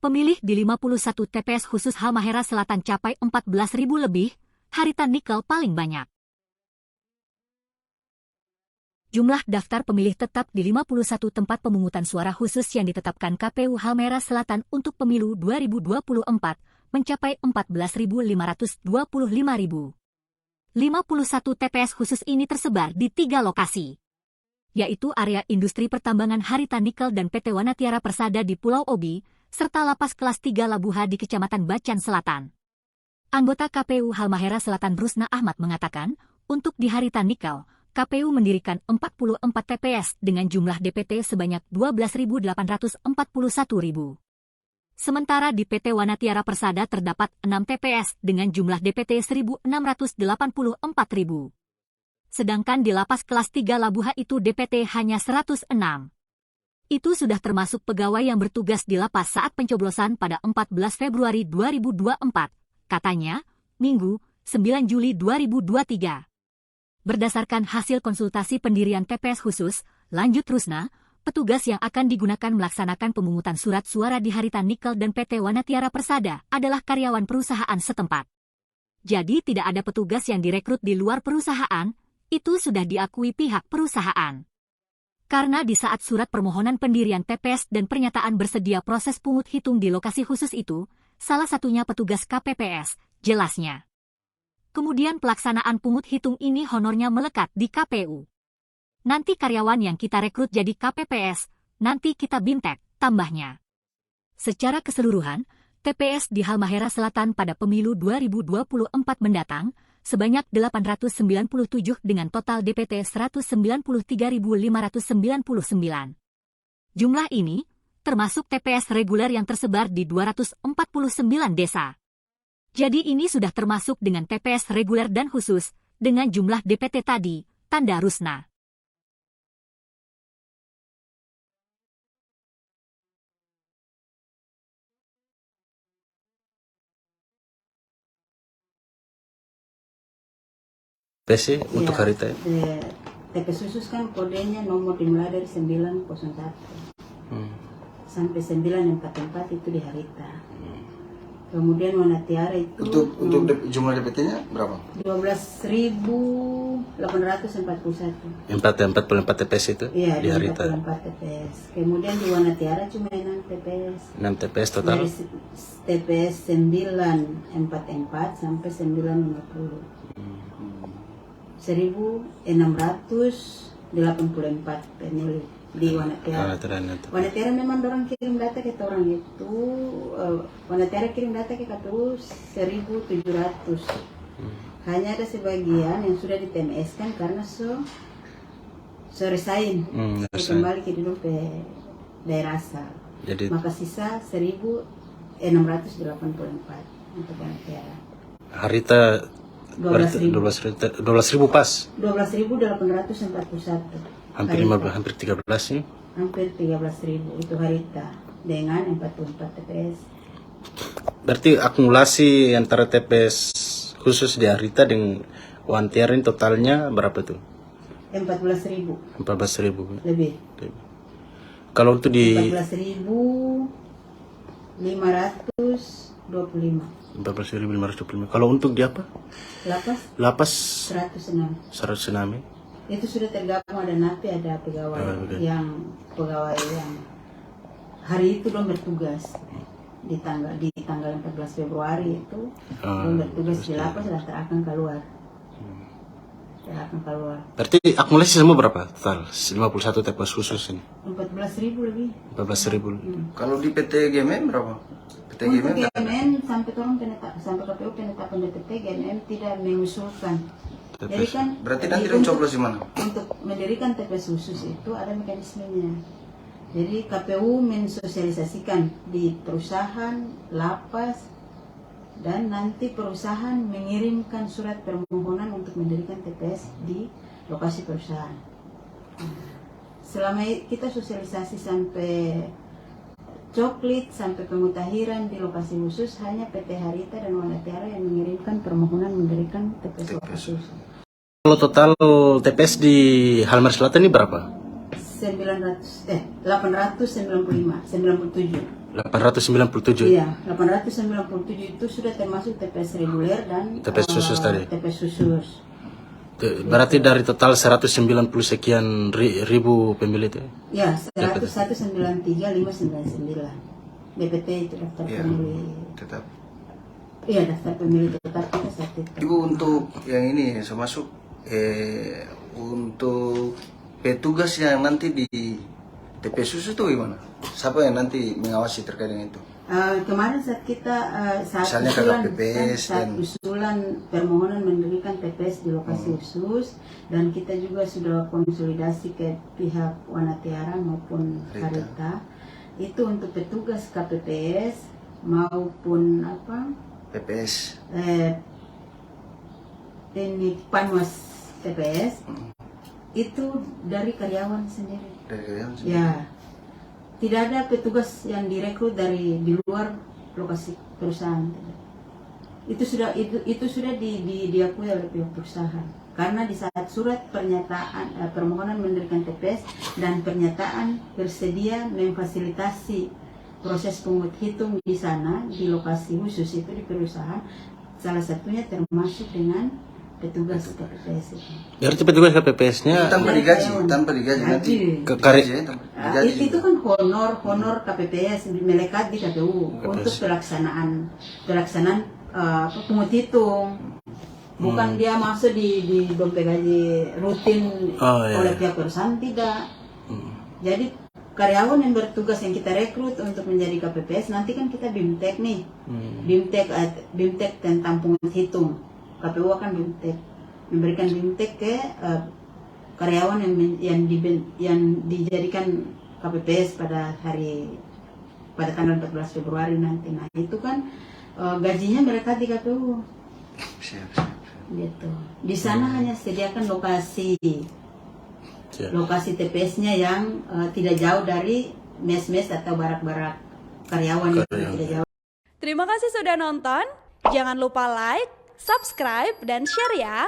Pemilih di 51 TPS khusus Halmahera Selatan capai 14.000 lebih, Harita Nikel paling banyak. Jumlah daftar pemilih tetap di 51 tempat pemungutan suara khusus yang ditetapkan KPU Halmahera Selatan untuk pemilu 2024 mencapai 14.525.000. 51 TPS khusus ini tersebar di 3 lokasi, yaitu area industri pertambangan Harita Nikel dan PT Wanatiara Persada di Pulau Obi, serta lapas kelas 3 Labuha di Kecamatan Bacan Selatan. Anggota KPU Halmahera Selatan Rusna Ahmad mengatakan, untuk di Harita Nikel, KPU mendirikan 44 TPS dengan jumlah DPT sebanyak 12.841.000. Sementara di PT Wanatiara Persada terdapat 6 TPS dengan jumlah DPT 1.684.000. Sedangkan di lapas kelas 3 Labuha itu DPT hanya 106. Itu sudah termasuk pegawai yang bertugas di lapas saat pencoblosan pada 14 Februari 2024, katanya, Minggu, 9 Juli 2023. Berdasarkan hasil konsultasi pendirian TPS khusus, lanjut Rusna, petugas yang akan digunakan melaksanakan pemungutan surat suara di Harita Nikel dan PT Wanatiara Persada adalah karyawan perusahaan setempat. Jadi tidak ada petugas yang direkrut di luar perusahaan, itu sudah diakui pihak perusahaan. Karena di saat surat permohonan pendirian TPS dan pernyataan bersedia proses pungut hitung di lokasi khusus itu, salah satunya petugas KPPS, jelasnya. Kemudian pelaksanaan pungut hitung ini honornya melekat di KPU. Nanti karyawan yang kita rekrut jadi KPPS, nanti kita bintek, tambahnya. Secara keseluruhan, TPS di Halmahera Selatan pada pemilu 2024 mendatang, sebanyak 897 dengan total DPT 193.599. Jumlah ini termasuk TPS reguler yang tersebar di 249 desa. Jadi ini sudah termasuk dengan TPS reguler dan khusus, dengan jumlah DPT tadi, tanda Rusna. TPS untuk Harita ya? TPS khusus kan kodenya nomor dimulai dari 901 sampai 944 itu di Harita. Kemudian Wanatiara itu untuk jumlah DPT-nya berapa? 12.841. 44 TPS itu Iya, di Harita. 44 TPS. Kemudian di Wanatiara cuma 6 TPS. 6 TPS total. Dari TPS 944 sampai 950. 1.684 pemilih di Wanatiara. Wanatiara memang orang kirim data ke orang itu, Wanatiara kirim data ke KPU 1.700. Hanya ada sebagian yang sudah di TMS kan karena so resign, kembali ke dulu ke daerah asal. Jadi, maka sisa 1.684 untuk Wanatiara. Harita 12.000 pas. 12.841. Hampir 13 nih. Hampir 13.000 itu Harita dengan 44 TPS. Berarti akumulasi antara TPS khusus di Harita dengan Wanatiara ini totalnya berapa tuh? 14.000. 14.000. Lebih. Kalau untuk di 14.525. 14.525. Kalau untuk di apa? Lapas 106. 106. Itu sudah tergabung, ada napi, ada pegawai yang hari itu dong bertugas di tanggal 14 Februari itu dong bertugas di lapas dan akan keluar. Berarti akumulasi semua berapa total? 51 TPS khusus ini. 14.000 lebih. 14.000. Kalau di PT GMM berapa? PT Untuk GMM sampai KPU penetapan DPT GMM tidak mengusulkan. Jadi kan berarti nanti mencoblos di mana? Untuk mendirikan TPS khusus itu ada mekanismenya. Jadi KPU mensosialisasikan di perusahaan, lapas, dan nanti perusahaan mengirimkan surat permohonan untuk mendirikan TPS di lokasi perusahaan. Selama kita sosialisasi sampai coklit sampai pemutahiran di lokasi khusus, hanya PT Harita dan Wanatiara yang mengirimkan permohonan mendirikan TPS khusus. Kalau total TPS di Halmahera Selatan ini berapa? 895, 97. 897. Iya, 897 itu sudah termasuk TPS reguler dan TPS khusus tadi. TPS khusus. Berarti dari total 190 sekian ribu pemilih itu. Ya, 101.93.599. DPT itu daftar pemilih tetap. Iya, daftar pemilih tetap kita saat itu. Ibu, untuk yang ini saya masuk untuk petugas yang nanti di TPS khusus itu gimana? Siapa yang nanti mengawasi terkait dengan itu? Kemarin saat kita saat usulan permohonan mendirikan TPS di lokasi khusus, dan kita juga sudah konsolidasi ke pihak Wanatiara maupun Harita, itu untuk petugas KPPS maupun PPS ini Panwas TPS itu dari karyawan sendiri. Ya, tidak ada petugas yang direkrut dari di luar lokasi perusahaan. Itu sudah diakui oleh pihak perusahaan, karena di saat surat pernyataan permohonan mendirikan TPS dan pernyataan bersedia memfasilitasi proses pungut hitung di sana di lokasi khusus itu di perusahaan, salah satunya termasuk dengan petugas KPPS itu. Berarti petugas KPPS-nya tanpa digaji nanti itu kan honor KPPS melekat di KPU untuk pelaksanaan pungut hitung. Bukan dia masuk di dompet gaji rutin oleh pihak perusahaan, tidak. Jadi karyawan yang bertugas yang kita rekrut untuk menjadi KPPS, nanti kan kita BIMTEK nih. BIMTEK tentang pungut hitung. KPU akan memberikan BIMTEK ke karyawan yang dijadikan KPPS pada tanggal 14 Februari nanti. Nah, itu kan gajinya mereka di KPU. Gitu. Di sana hanya sediakan lokasi TPS-nya yang tidak jauh dari mes-mes atau barak-barak karyawan itu tidak jauh. Terima kasih sudah nonton. Jangan lupa like, subscribe, dan share ya.